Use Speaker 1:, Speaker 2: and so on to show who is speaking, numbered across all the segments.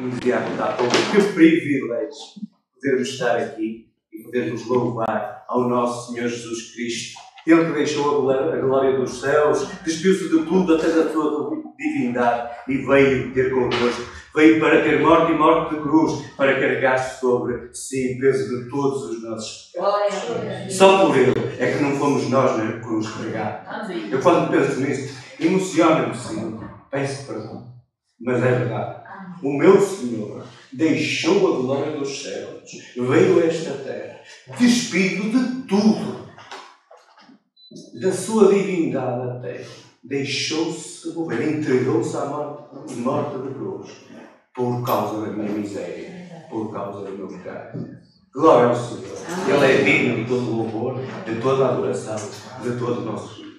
Speaker 1: como dizia há pouco, que privilégio podermos estar aqui e podermos louvar ao nosso Senhor Jesus Cristo. Ele que deixou a glória dos céus, despiu-se de tudo, até da sua divindade, e veio ter connosco. Veio para ter morte e morte de cruz, para carregar sobre si o peso de todos os nossos pecados. Só por Ele é que não fomos nós na cruz carregar. Eu quando penso nisto, emociona-me, sim, peço perdão, mas é verdade. O meu Senhor deixou a glória dos céus, veio a esta terra, despido de tudo, da sua divindade até, deixou-se morrer, entregou-se à morte de cruz, por causa da minha miséria, por causa do meu pecado. Glória ao Senhor. Ele é digno de todo o louvor, de toda a adoração, de todo o nosso filho.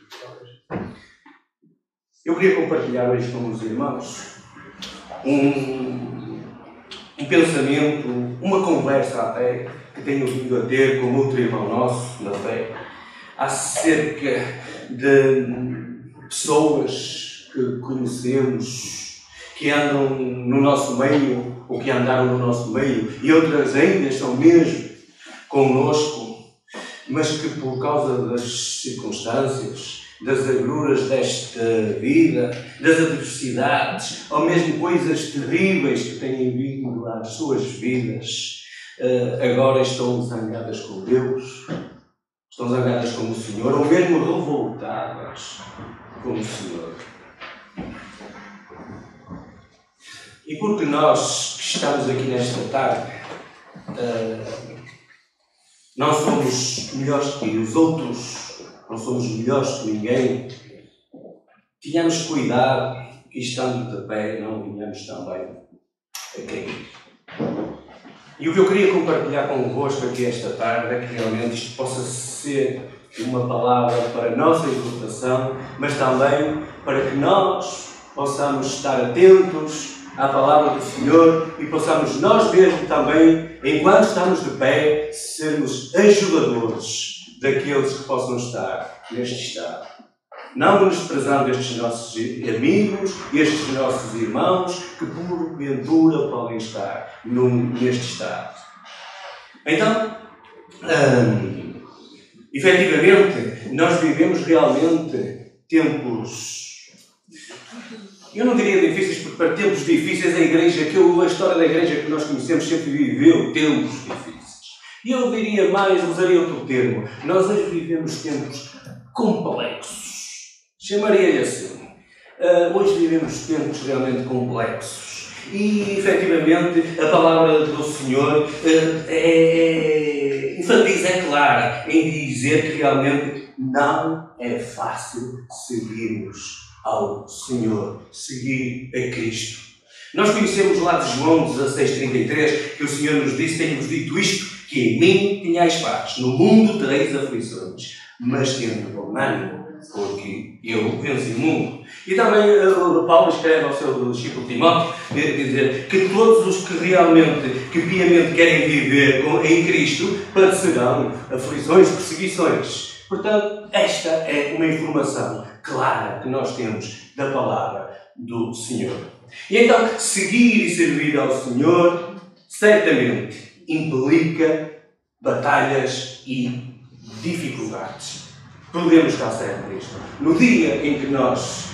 Speaker 1: Eu queria compartilhar hoje com os irmãos um pensamento, uma conversa até, que tenho vindo a ter com outro irmão nosso, na fé, acerca de pessoas que conhecemos, que andam no nosso meio, ou que andaram no nosso meio, e outras ainda estão mesmo connosco, mas que por causa das circunstâncias, das agruras desta vida, das adversidades, ou mesmo coisas terríveis que têm vindo às suas vidas, agora estão zangadas com Deus, estão zangadas com o Senhor, ou mesmo revoltadas com o Senhor. E porque nós que estamos aqui nesta tarde não somos melhores que os outros, não somos melhores que ninguém, tenhamos cuidado que estando de pé não venhamos também a cair. E o que eu queria compartilhar convosco aqui esta tarde é que realmente isto possa ser uma palavra para a nossa interpretação, mas também para que nós possamos estar atentos à palavra do Senhor e possamos nós mesmos também, enquanto estamos de pé, sermos ajudadores daqueles que possam estar neste estado. Não menosprezando estes nossos amigos, estes nossos irmãos, que porventura podem estar neste estado. Então, efetivamente, nós vivemos realmente tempos, eu não diria difíceis, porque para tempos difíceis a história da igreja que nós conhecemos sempre viveu tempos difíceis. E eu diria mais, usaria outro termo, nós hoje vivemos tempos complexos. Chamaria-lhe assim. Hoje vivemos tempos realmente complexos. E, efetivamente, a palavra do Senhor enfatiza, é clara, em dizer que realmente não é fácil seguirmos ao Senhor, seguir a Cristo. Nós conhecemos lá de João 16,33 que o Senhor nos disse: tenho-vos dito isto, que em mim tenhais paz. No mundo tereis aflições, mas tendo bom ânimo, porque eu venci o mundo. E também Paulo escreve ao seu discípulo Timóteo, dizer que todos os que realmente, que piamente querem viver em Cristo, padecerão aflições, perseguições. Portanto, esta é uma informação clara que nós temos da palavra do Senhor. E então, seguir e servir ao Senhor, certamente, implica batalhas e dificuldades. Podemos estar certos nisto. No dia em que nós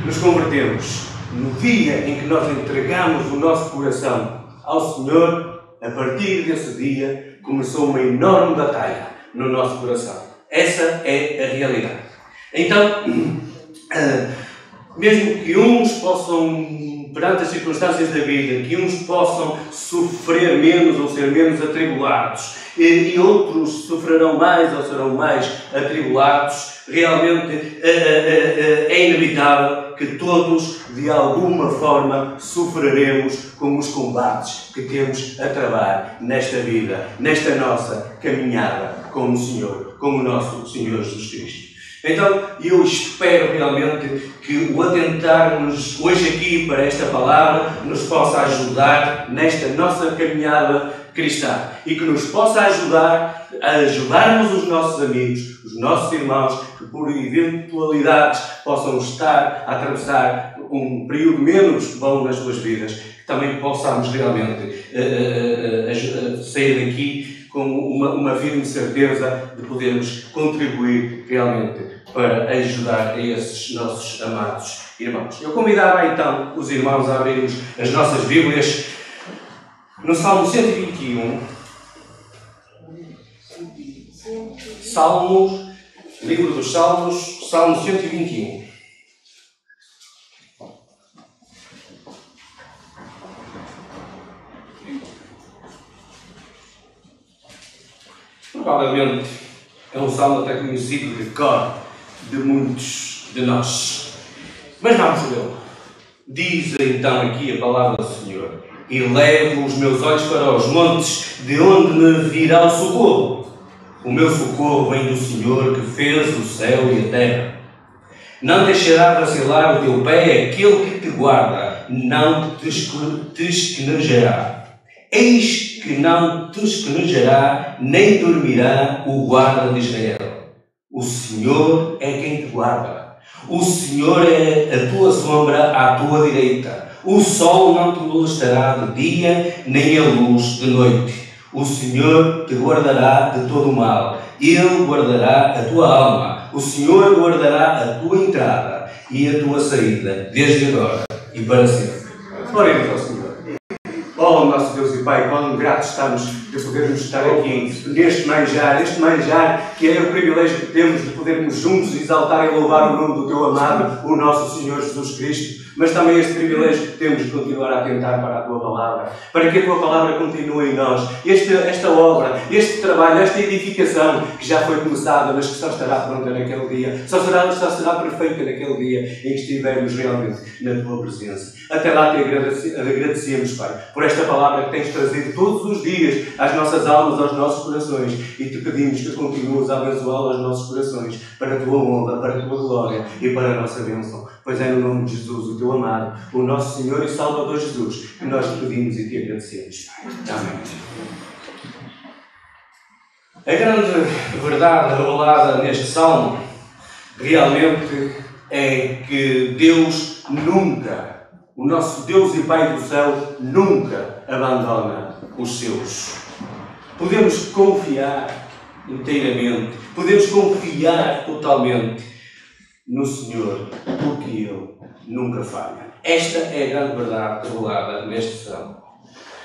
Speaker 1: nos convertemos, no dia em que nós entregamos o nosso coração ao Senhor, a partir desse dia começou uma enorme batalha no nosso coração. Essa é a realidade. Então, mesmo que uns possam, perante as circunstâncias da vida, que uns possam sofrer menos ou ser menos atribulados, e outros sofrerão mais ou serão mais atribulados, realmente é inevitável que todos, de alguma forma, sofreremos com os combates que temos a travar nesta vida, nesta nossa caminhada com o Senhor, com o nosso Senhor Jesus Cristo. Então, eu espero realmente que o atentarmos hoje aqui para esta palavra nos possa ajudar nesta nossa caminhada cristã e que nos possa ajudar a ajudarmos os nossos amigos, os nossos irmãos, que por eventualidades possam estar a atravessar um período menos bom nas suas vidas, que também possamos realmente sair daqui com uma firme certeza de podermos contribuir realmente para ajudar a esses nossos amados irmãos. Eu convidava então os irmãos a abrirmos as nossas Bíblias no Salmo 121. Livro dos Salmos, Salmo 121. Provavelmente é um salmo até conhecido de cor de muitos de nós. Mas vamos lê-lo. Diz então aqui a palavra do Senhor: e levo os meus olhos para os montes, de onde me virá o socorro. O meu socorro vem do Senhor, que fez o céu e a terra. Não deixará vacilar o teu pé aquele que te guarda, não te esquenejará. Eis que não te esquenejará, nem dormirá o guarda de Israel. O Senhor é quem te guarda. O Senhor é a tua sombra à tua direita. O sol não te molestará de dia, nem a luz de noite. O Senhor te guardará de todo o mal. Ele guardará a tua alma. O Senhor guardará a tua entrada e a tua saída, desde agora e para sempre. Oremos ao Senhor. Oh, nosso Deus e Pai, quão gratos estamos de podermos estar aqui neste manjar que é o privilégio que temos de podermos juntos exaltar e louvar o nome do Teu amado, o nosso Senhor Jesus Cristo. Mas também este privilégio que temos de continuar a atentar para a Tua Palavra, para que a Tua Palavra continue em nós. Esta obra, este trabalho, esta edificação que já foi começada, mas que só estará pronta naquele dia, só será perfeita naquele dia em que estivermos realmente na Tua presença. Até lá te agradecemos, Pai, por esta palavra que tens trazido todos os dias às nossas almas, aos nossos corações, e te pedimos que continues a abençoá-la aos nossos corações, para a Tua honra, para a Tua glória e para a nossa bênção. Pois é no nome de Jesus, o Teu amado, o nosso Senhor e Salvador Jesus, que nós te pedimos e te agradecemos. Amém. A grande verdade revelada neste Salmo realmente é que Deus nunca, o nosso Deus e Pai do céu, nunca abandona os seus. Podemos confiar inteiramente, podemos confiar totalmente no Senhor, porque Ele nunca falha. Esta é a grande verdade revelada neste Salmo.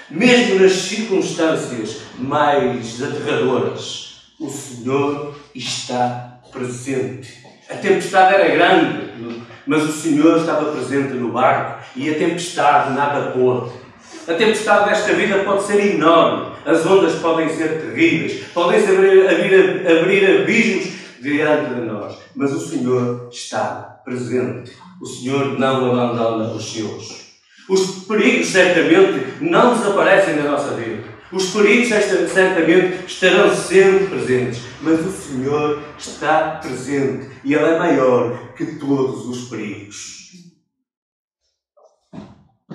Speaker 1: Mesmo nas circunstâncias mais aterradoras, o Senhor está presente. A tempestade era grande, mas o Senhor estava presente no barco e a tempestade nada pôde. A tempestade desta vida pode ser enorme, as ondas podem ser terríveis, podem-se abrir abismos diante de nós, mas o Senhor está presente. O Senhor não abandona os seus. Os perigos certamente não desaparecem da nossa vida. Os perigos certamente estarão sempre presentes, mas o Senhor está presente e Ele é maior que todos os perigos.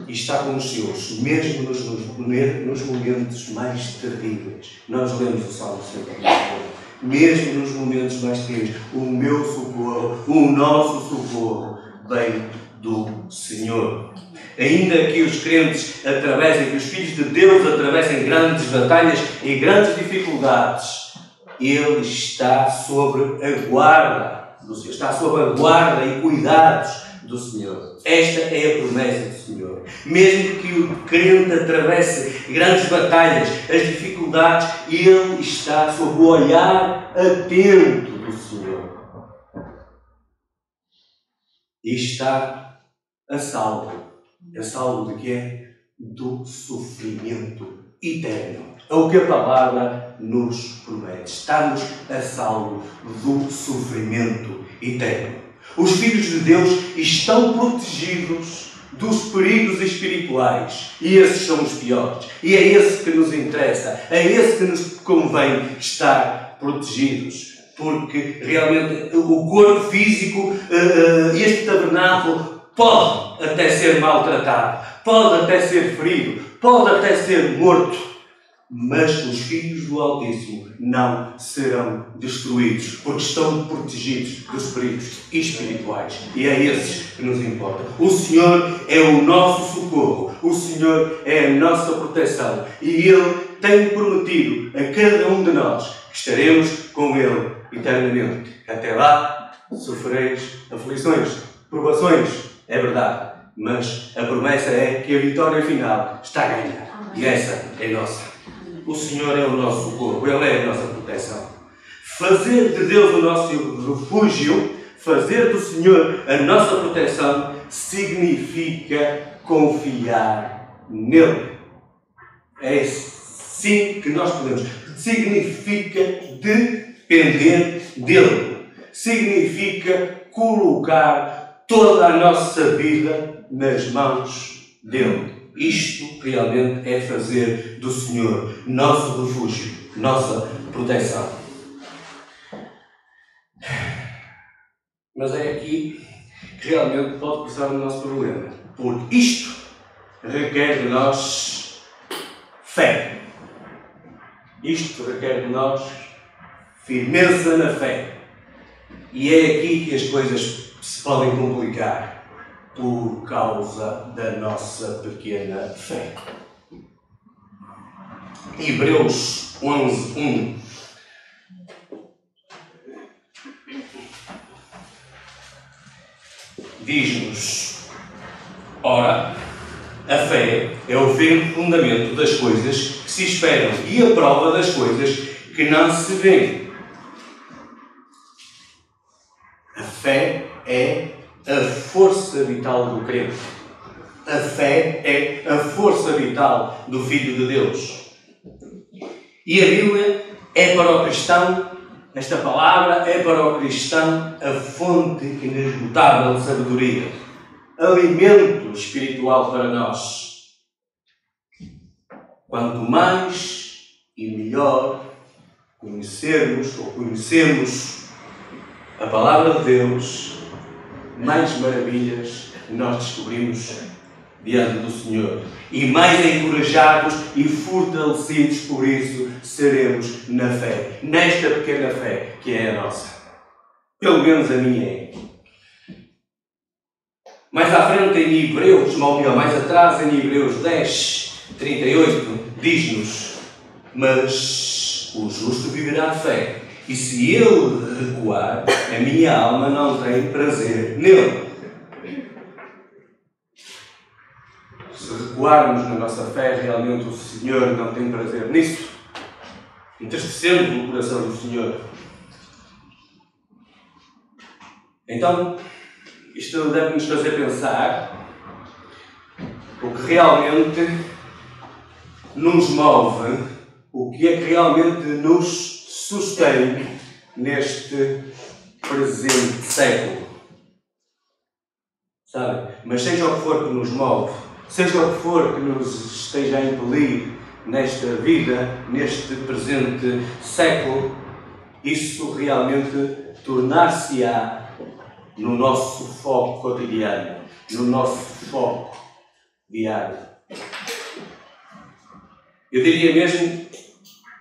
Speaker 1: E está com os seus, mesmo nos momentos mais terríveis. Nós lemos o Salmo 121. Mesmo nos momentos mais terríveis, o meu socorro, o nosso socorro, vem do Senhor. Ainda que os crentes atravessem, que os filhos de Deus atravessem grandes batalhas e grandes dificuldades, Ele está sobre a guarda do Senhor, está sob a guarda e cuidados do Senhor. Esta é a promessa do Senhor. Mesmo que o crente atravesse grandes batalhas, as dificuldades, Ele está sob o olhar atento do Senhor. E está a salvo. A salvo de quê? Do sofrimento eterno. É o que a palavra nos promete. Estamos a salvo do sofrimento eterno. Os filhos de Deus estão protegidos dos perigos espirituais. E esses são os piores. E é esse que nos interessa. É esse que nos convém estar protegidos. Porque realmente o corpo físico, este tabernáculo, pode até ser maltratado, pode até ser ferido, pode até ser morto. mas os filhos do Altíssimo não serão destruídos, porque estão protegidos dos perigos espirituais. E é esses que nos importam. O Senhor é o nosso socorro, o Senhor é a nossa proteção, e Ele tem prometido a cada um de nós que estaremos com Ele eternamente. Até lá sofrereis aflições, provações, é verdade, mas a promessa é que a vitória final está ganha, e essa é nossa. O Senhor é o nosso socorro, Ele é a nossa proteção. Fazer de Deus o nosso refúgio, fazer do Senhor a nossa proteção, significa confiar nele. É assim que nós podemos. Significa depender dele. Significa colocar toda a nossa vida nas mãos dele. Isto realmente é fazer do Senhor nosso refúgio, nossa proteção. Mas é aqui que realmente pode começar o nosso problema. Porque isto requer de nós fé. Isto requer de nós firmeza na fé. E é aqui que as coisas se podem complicar. Por causa da nossa pequena fé. Hebreus 11:1 diz-nos: ora, a fé é o firme fundamento das coisas que se esperam e a prova das coisas que não se veem. A fé é a força vital do crente. A fé é a força vital do Filho de Deus. E a Bíblia é para o cristão, esta palavra é para o cristão a fonte inesgotável de sabedoria. Alimento espiritual para nós. Quanto mais e melhor conhecemos a palavra de Deus, mais maravilhas nós descobrimos diante do Senhor. E mais encorajados e fortalecidos por isso seremos na fé. Nesta pequena fé que é a nossa. Pelo menos a minha é. Mais à frente em Hebreus, ou melhor, mais atrás em Hebreus 10:38, diz-nos: mas o justo viverá de fé. E se ele recuar, a minha alma não tem prazer nele. Se recuarmos na nossa fé, realmente o Senhor não tem prazer nisso. Entristecemos o coração do Senhor. Então, isto deve-nos fazer pensar o que realmente nos move, o que é que realmente nos sustém neste presente século. Sabe? Mas seja o que for que nos move, seja o que for que nos esteja a impelir nesta vida, neste presente século, isso realmente tornar-se-á no nosso foco cotidiano, no nosso foco diário. Eu diria mesmo que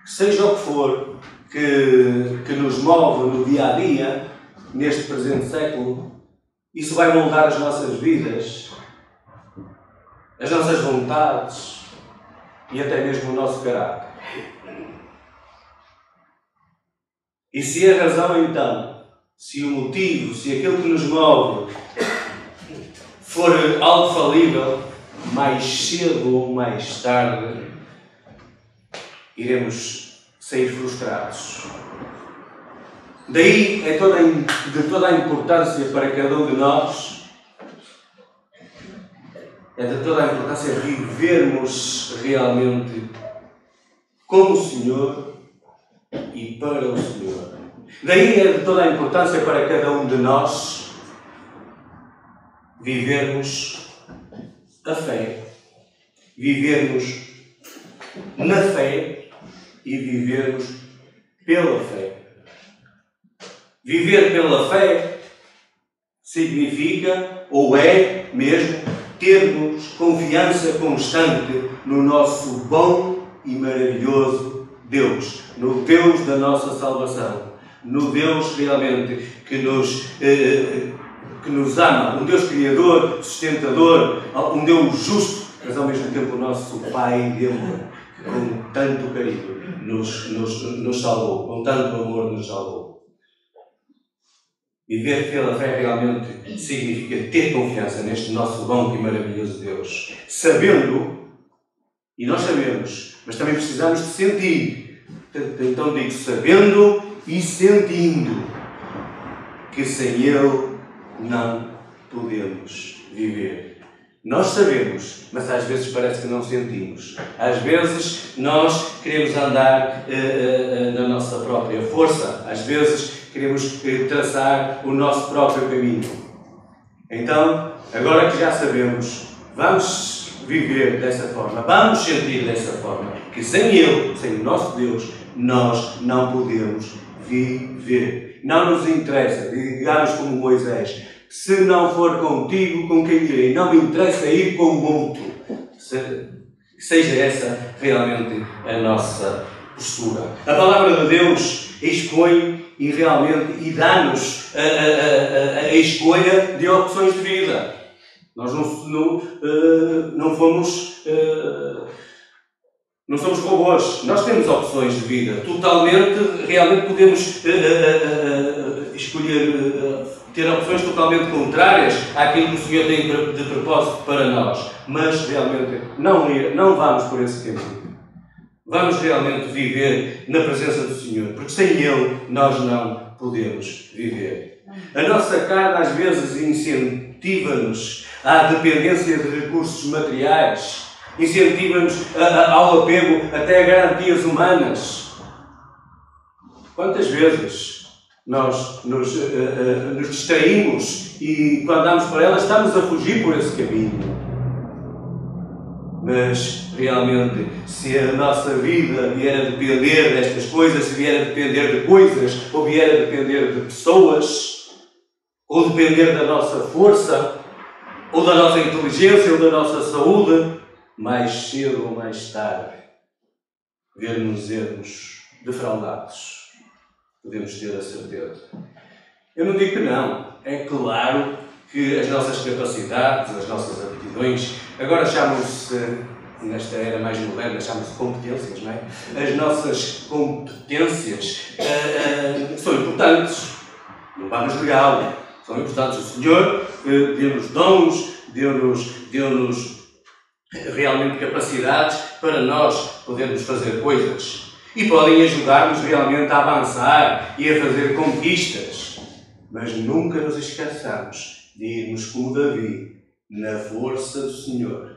Speaker 1: seja o que for que nos move no dia a dia, neste presente século, isso vai moldar as nossas vidas, as nossas vontades e até mesmo o nosso caráter. E se a razão então, se o motivo, se aquilo que nos move for algo falível, mais cedo ou mais tarde iremos sair frustrados. Daí é de toda a importância para cada um de nós, é de toda a importância vivermos realmente como o Senhor e para o Senhor. Daí é de toda a importância para cada um de nós vivermos a fé, vivermos na fé e vivermos pela fé. Viver pela fé significa, ou é mesmo, termos confiança constante no nosso bom e maravilhoso Deus, no Deus da nossa salvação, no Deus realmente que nos ama, um Deus criador, sustentador, um Deus justo, mas ao mesmo tempo o nosso Pai de amor, que com tanto carinho nos salvou, com tanto amor nos salvou. Viver pela fé realmente significa ter confiança neste nosso bom e maravilhoso Deus, sabendo, e nós sabemos, mas também precisamos de sentir. Então digo, sabendo e sentindo que sem Ele não podemos viver. Nós sabemos, mas às vezes parece que não sentimos. Às vezes nós queremos andar na nossa própria força. Às vezes queremos traçar o nosso próprio caminho. Então, agora que já sabemos, vamos viver dessa forma, vamos sentir dessa forma, que sem Ele, sem o nosso Deus, nós não podemos viver. Não nos interessa, digamos como Moisés, se não for contigo, com quem irei? Não me interessa ir com o outro. Seja essa realmente a nossa postura. A palavra de Deus expõe e realmente dá-nos a escolha de opções de vida. Nós não somos robôs. Nós temos opções de vida. Totalmente, realmente podemos escolher, ter opções totalmente contrárias àquilo que o Senhor tem de propósito para nós. Mas realmente não vamos por esse caminho. Vamos realmente viver na presença do Senhor, porque sem Ele nós não podemos viver. A nossa carne às vezes incentiva-nos à dependência de recursos materiais, incentiva-nos ao apego até a garantias humanas. Quantas vezes nós nos distraímos e quando damos para elas estamos a fugir por esse caminho? Mas, realmente, se a nossa vida vier a depender destas coisas, se vier a depender de coisas, ou vier a depender de pessoas, ou depender da nossa força, ou da nossa inteligência, ou da nossa saúde, mais cedo ou mais tarde, ver-nos defraudados. Podemos ter a certeza. Eu não digo que não. É claro que as nossas capacidades, as nossas aptidões, agora chamam-se, nesta era mais moderna, chamam-se competências, não é? As nossas competências são importantes. Não vamos negá-lo. São importantes. O Senhor deu-nos dons, deu-nos realmente capacidades para nós podermos fazer coisas. E podem ajudar-nos realmente a avançar e a fazer conquistas. Mas nunca nos esqueçamos de irmos como Davi, na força do Senhor.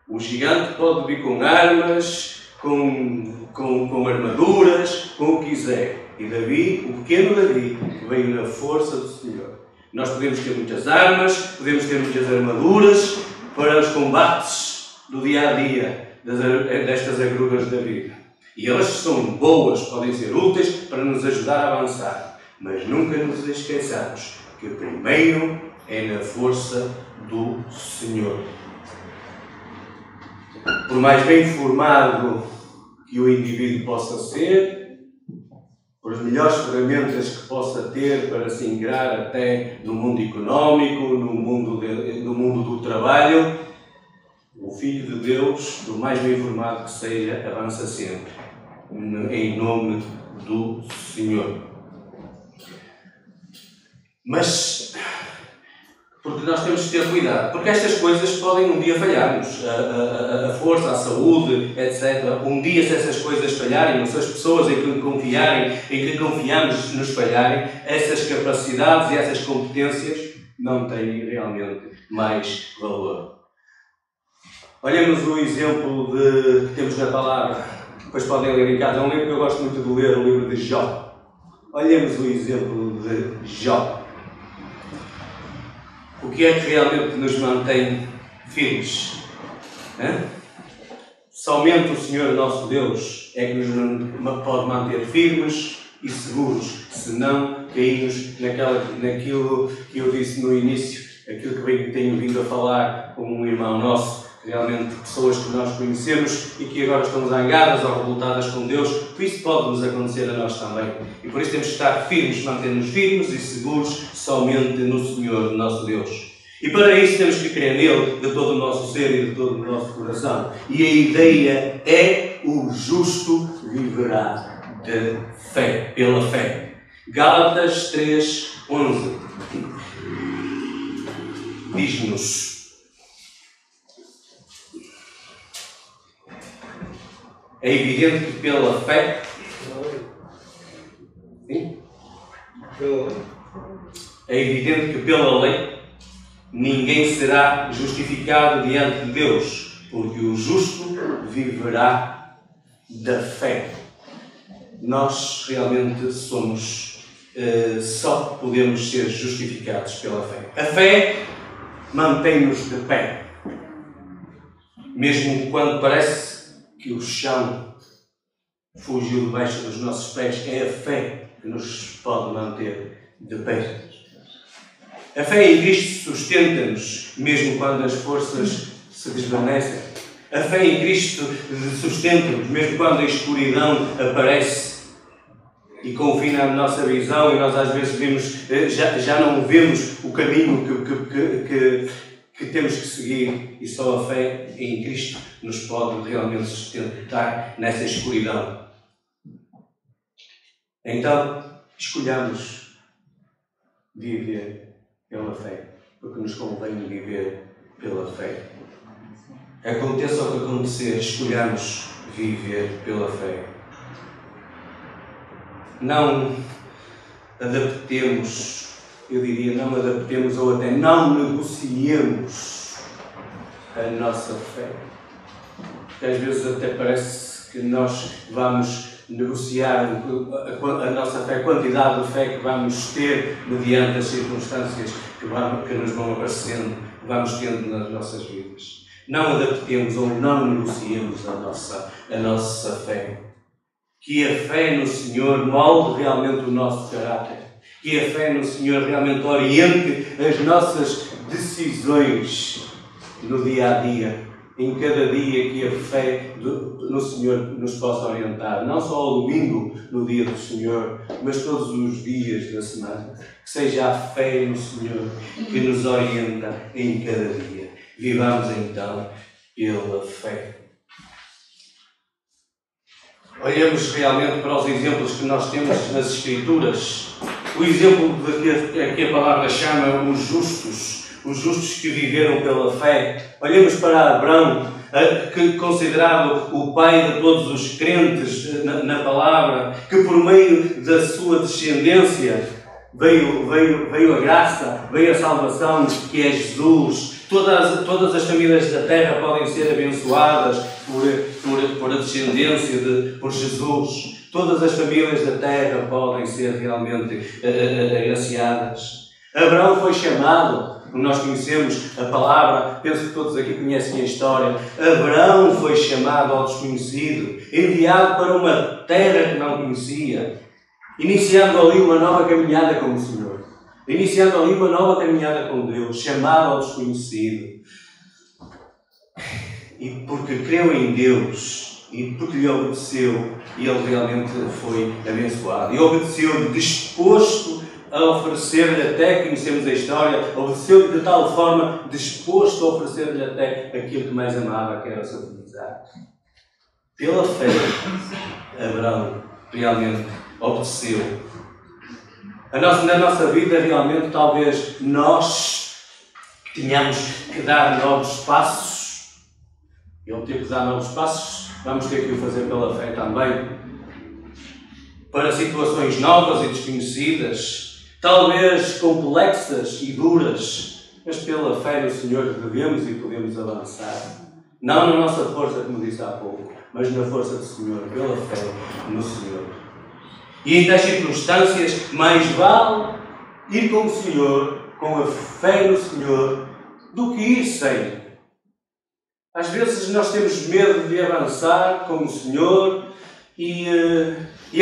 Speaker 1: O gigante pode vir com armas, com armaduras, com o que quiser. E Davi, o pequeno Davi, veio na força do Senhor. Nós podemos ter muitas armas, podemos ter muitas armaduras para os combates do dia-a-dia, destas agruras da vida. E elas são boas, podem ser úteis para nos ajudar a avançar. Mas nunca nos esqueçamos que o primeiro é na força do Senhor. Por mais bem formado que o indivíduo possa ser, por as melhores ferramentas que possa ter para se ingrar até no mundo económico, no mundo do trabalho, o Filho de Deus, por mais bem formado que seja, avança sempre, em nome do Senhor. Mas, porque nós temos que ter cuidado, porque estas coisas podem um dia falhar-nos, a força, a saúde, etc. Um dia, se essas coisas falharem, ou se as pessoas em que confiamos nos falharem, essas capacidades e essas competências não têm realmente mais valor. Olhemos o exemplo que temos na palavra, depois podem ler em casa, é um livro que eu gosto muito de ler, o livro de Jó. Olhemos o exemplo de Jó. O que é que realmente nos mantém firmes? Somente o Senhor nosso Deus é que nos pode manter firmes e seguros, se não caímos naquilo que eu disse no início, aquilo que tenho vindo a falar com um irmão nosso, que realmente pessoas que nós conhecemos e que agora estão zangadas ou revoltadas com Deus, por isso pode nos acontecer a nós também. E por isso temos que estar firmes, manter-nos firmes e seguros somente no Senhor, nosso Deus. E para isso temos que crer nele de todo o nosso ser e de todo o nosso coração. E a ideia é: o justo viverá de fé, pela fé. Gálatas 3:11 diz-nos: é evidente que pela fé... Sim? É evidente que pela lei ninguém será justificado diante de Deus, porque o justo viverá da fé. Nós realmente somos, só podemos ser justificados pela fé. A fé mantém-nos de pé, mesmo quando parece que o chão fugiu debaixo dos nossos pés. É a fé que nos pode manter de pé. A fé em Cristo sustenta-nos, mesmo quando as forças se desvanecem. A fé em Cristo sustenta-nos, mesmo quando a escuridão aparece e confina a nossa visão e nós às vezes vemos, já não vemos o caminho que temos que seguir, e só a fé em Cristo nos pode realmente sustentar nessa escuridão. Então, escolhamos viver pela fé, porque nos convém viver pela fé. Aconteça o que acontecer, escolhamos viver pela fé. Não adaptemos, eu diria, não adaptemos ou até não negociemos a nossa fé. Porque às vezes até parece que nós vamos negociar a nossa fé, a quantidade de fé que vamos ter mediante as circunstâncias que nos vão aparecendo, que vamos tendo nas nossas vidas. Não adaptemos ou não negociemos a nossa fé. Que a fé no Senhor molde realmente o nosso caráter. Que a fé no Senhor realmente oriente as nossas decisões no dia a dia. Em cada dia que a fé no Senhor nos possa orientar. Não só ao domingo, no dia do Senhor, mas todos os dias da semana. Que seja a fé no Senhor que nos orienta em cada dia. Vivamos então pela fé. Olhamos realmente para os exemplos que nós temos nas Escrituras. O exemplo de que a palavra chama os justos que viveram pela fé. Olhamos para Abraão, que considerado o pai de todos os crentes na palavra, que por meio da sua descendência veio a graça, veio a salvação, que é Jesus. Todas as famílias da terra podem ser abençoadas por a descendência por Jesus. Todas as famílias da terra podem ser realmente agraciadas. Abraão foi chamado, como nós conhecemos a palavra, penso que todos aqui conhecem a história. Abraão foi chamado ao desconhecido, enviado para uma terra que não conhecia, iniciando ali uma nova caminhada com o Senhor. Iniciando ali uma nova caminhada com Deus, chamado ao desconhecido. E porque creu em Deus, e porque lhe obedeceu, ele realmente foi abençoado. E obedeceu-lhe disposto a oferecer-lhe até, conhecemos a história, obedeceu-lhe de tal forma, disposto a oferecer-lhe até aquilo que mais amava, que era o seu amizade. Pela fé, Abraão realmente obedeceu. Na nossa vida, realmente, talvez nós tenhamos que dar novos passos. Ele teve que dar novos passos, vamos ter que o fazer pela fé também. Para situações novas e desconhecidas, talvez complexas e duras, mas pela fé no Senhor devemos e podemos avançar. Não na nossa força, como disse há pouco, mas na força do Senhor, pela fé no Senhor. E em tais circunstâncias, mais vale ir com o Senhor, com a fé no Senhor, do que ir sem. Às vezes nós temos medo de avançar com o Senhor e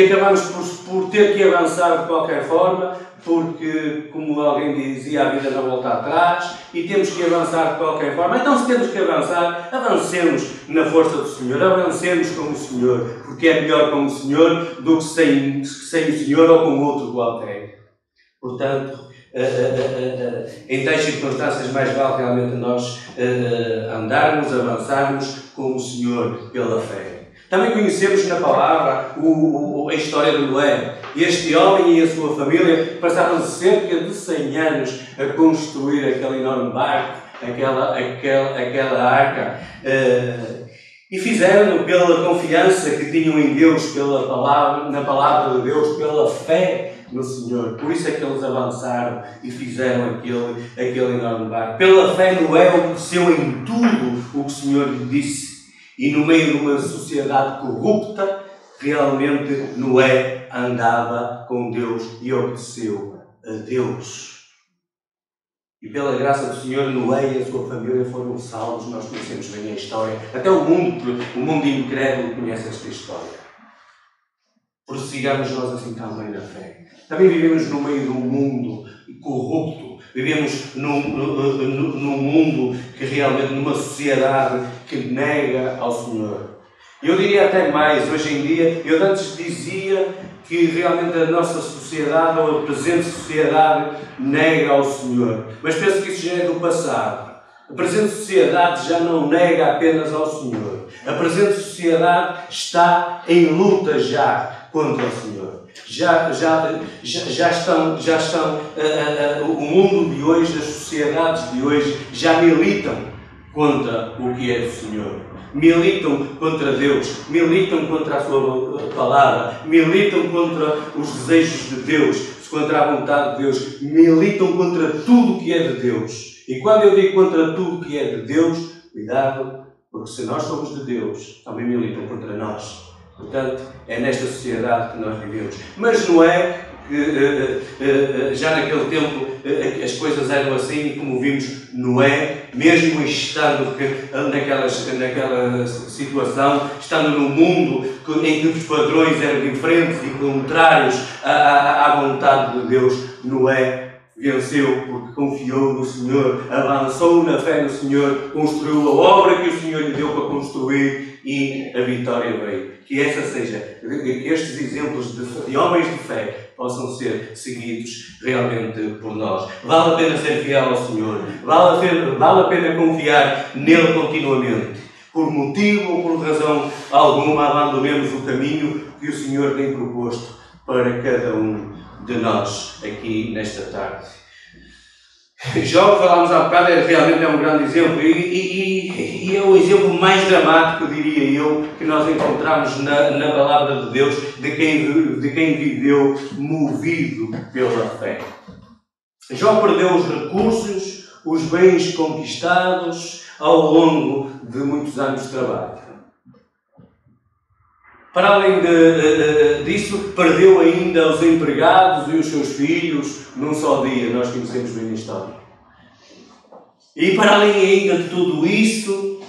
Speaker 1: acabamos por ter que avançar de qualquer forma, porque, como alguém dizia, a vida não volta atrás e temos que avançar de qualquer forma. Então, se temos que avançar, avancemos na força do Senhor, avancemos com o Senhor, porque é melhor com o Senhor do que sem o Senhor ou com outro qualquer. Portanto, em tais circunstâncias, mais vale realmente nós andarmos, avançarmos com o Senhor pela fé. Também conhecemos na palavra a história de Noé. Este homem e a sua família passaram cerca de 100 anos a construir aquele enorme barco, aquela arca, e fizeram-no pela confiança que tinham em Deus, na palavra de Deus, pela fé no Senhor. Por isso é que eles avançaram e fizeram aquele enorme barco. Pela fé, Noé obedeceu em tudo o que o Senhor lhe disse. E no meio de uma sociedade corrupta, realmente Noé andava com Deus e obedeceu a Deus. E pela graça do Senhor, Noé e a sua família foram salvos. Nós conhecemos bem a história. Até o mundo incrédulo conhece esta história. Prossigamos nós assim também na fé. Também vivemos no meio de um mundo corrupto. Vivemos num mundo que realmente, numa sociedade que nega ao Senhor. Eu diria até mais, hoje em dia, eu antes dizia que realmente a nossa sociedade, ou a presente sociedade, nega ao Senhor. Mas penso que isso já é do passado. A presente sociedade já não nega apenas ao Senhor. A presente sociedade está em luta já contra o Senhor. Já estão o mundo de hoje, as sociedades de hoje, já militam contra o que é do Senhor. Militam contra Deus, militam contra a sua palavra, militam contra os desejos de Deus, contra a vontade de Deus, militam contra tudo o que é de Deus. E quando eu digo contra tudo o que é de Deus, cuidado, porque se nós somos de Deus, também militam contra nós. Portanto, é nesta sociedade que nós vivemos. Mas não é que já naquele tempo as coisas eram assim, e como vimos, Noé, mesmo estando naquela situação, estando num mundo em que os padrões eram diferentes e contrários à vontade de Deus, Noé venceu porque confiou no Senhor, avançou na fé no Senhor, construiu a obra que o Senhor lhe deu para construir e a vitória veio. Que que estes exemplos de homens de fé possam ser seguidos realmente por nós. Vale a pena ser fiel ao Senhor, vale a pena confiar nele continuamente. Por motivo ou por razão alguma, abandonemos o caminho que o Senhor tem proposto para cada um de nós aqui nesta tarde. Jó, que falámos há bocado, realmente é um grande exemplo e é o exemplo mais dramático, diria eu, que nós encontramos na palavra de Deus, de quem viveu movido pela fé. Jó perdeu os recursos, os bens conquistados ao longo de muitos anos de trabalho. Para além disso, perdeu ainda os empregados e os seus filhos num só dia. Nós conhecemos bem a história. E para além ainda de tudo isso,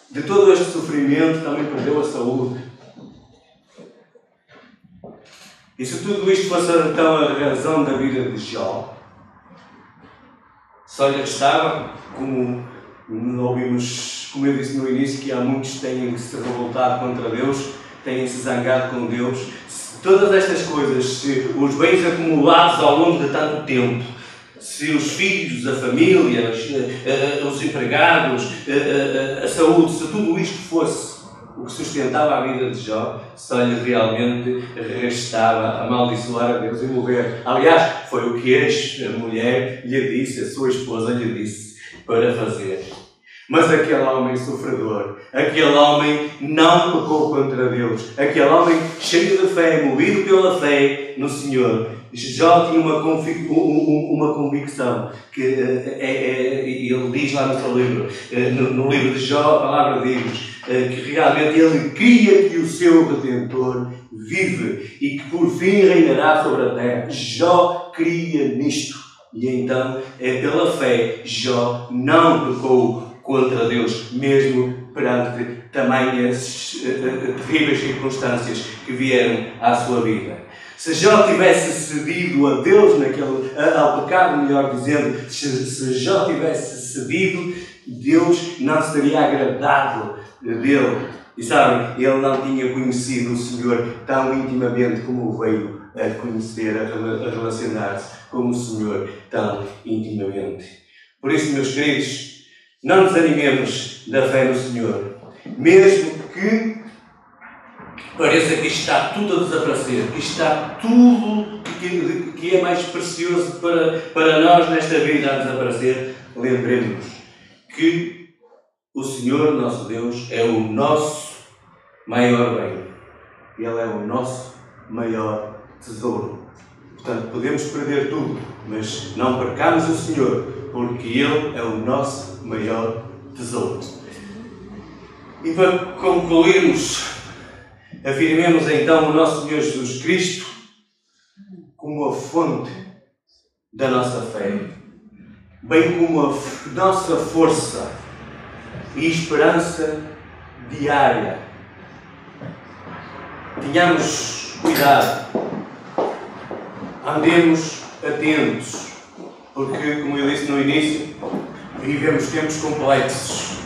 Speaker 1: de todo este sofrimento, também perdeu a saúde. E se tudo isto fosse então a razão da vida de Jó, só lhe restava, como ouvimos, como eu disse no início, que há muitos que têm que se revoltar contra Deus, têm se zangado com Deus. Se todas estas coisas, se os bens acumulados ao longo de tanto tempo, se os filhos, a família, os empregados, a saúde, se tudo isto fosse o que sustentava a vida de Jó, só lhe realmente restava amaldiçoar a Deus e morrer. Aliás, foi o que a mulher lhe disse, a sua esposa lhe disse para fazer. Mas aquele homem sofredor, aquele homem não pecou contra Deus, aquele homem cheio de fé, movido pela fé no Senhor. Jó tinha uma convicção, que ele diz lá no seu livro, no livro de Jó, a palavra diz que realmente ele cria que o seu Redentor vive e que por fim reinará sobre a terra. Jó cria nisto. E então, pela fé, Jó não pecou contra Deus, mesmo perante tamanhas terríveis circunstâncias que vieram à sua vida. Se Jó tivesse cedido a Deus, ao pecado, melhor dizendo, se Jó tivesse cedido, Deus não se teria agradado dele. E sabem, ele não tinha conhecido o Senhor tão intimamente como o veio a conhecer, a relacionar-se com o Senhor tão intimamente. Por isso, meus queridos, não nos animemos da fé no Senhor. Mesmo que pareça que está tudo a desaparecer, que está tudo que é mais precioso para nós nesta vida a desaparecer, lembremos-nos que o Senhor, nosso Deus, é o nosso maior bem. Ele é o nosso maior tesouro. Portanto, podemos perder tudo, mas não percamos o Senhor, porque Ele é o nosso maior tesouro. E para concluirmos, afirmemos então o nosso Senhor Jesus Cristo como a fonte da nossa fé, bem como a nossa força e esperança diária. Tenhamos cuidado, andemos atentos, porque, como eu disse no início, vivemos tempos complexos,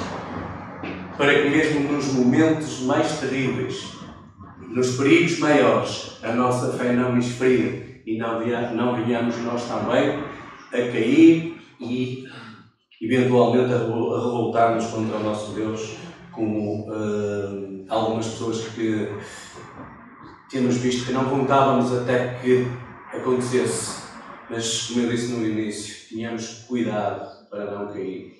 Speaker 1: para que mesmo nos momentos mais terríveis, nos perigos maiores, a nossa fé não esfrie e não venhamos nós também a cair e eventualmente a revoltar-nos contra o nosso Deus, como algumas pessoas que temos visto que não contávamos até que acontecesse. Mas, como eu disse no início, tenhamos cuidado para não cair.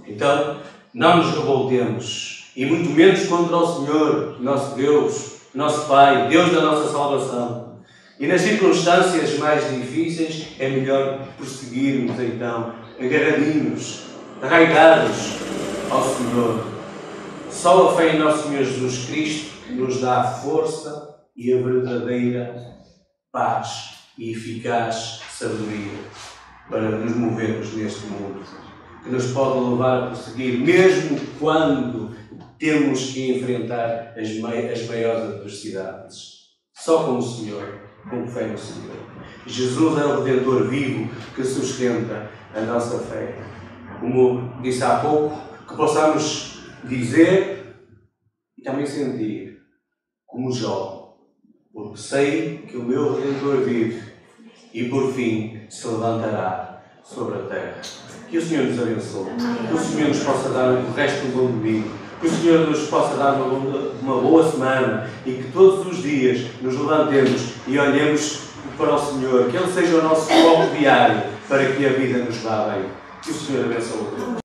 Speaker 1: Então, não nos revoltemos, e muito menos contra o Senhor, nosso Deus, nosso Pai, Deus da nossa salvação. E nas circunstâncias mais difíceis é melhor prosseguirmos então, agarradinhos, arraigados ao Senhor. Só a fé em nosso Senhor Jesus Cristo nos dá a força e a verdadeira paz e eficaz sabedoria para nos movermos neste mundo, que nos pode levar a prosseguir, mesmo quando temos que enfrentar as maiores adversidades. Só com o Senhor, com fé no Senhor. Jesus é o Redentor vivo que sustenta a nossa fé. Como disse há pouco, que possamos dizer e também sentir, como Jó, porque sei que o meu Redentor vive e por fim se levantará sobre a terra. Que o Senhor nos abençoe, que o Senhor nos possa dar o resto do bom domingo, que o Senhor nos possa dar uma boa semana e que todos os dias nos levantemos e olhemos para o Senhor, que Ele seja o nosso foco diário para que a vida nos vá bem. Que o Senhor abençoe.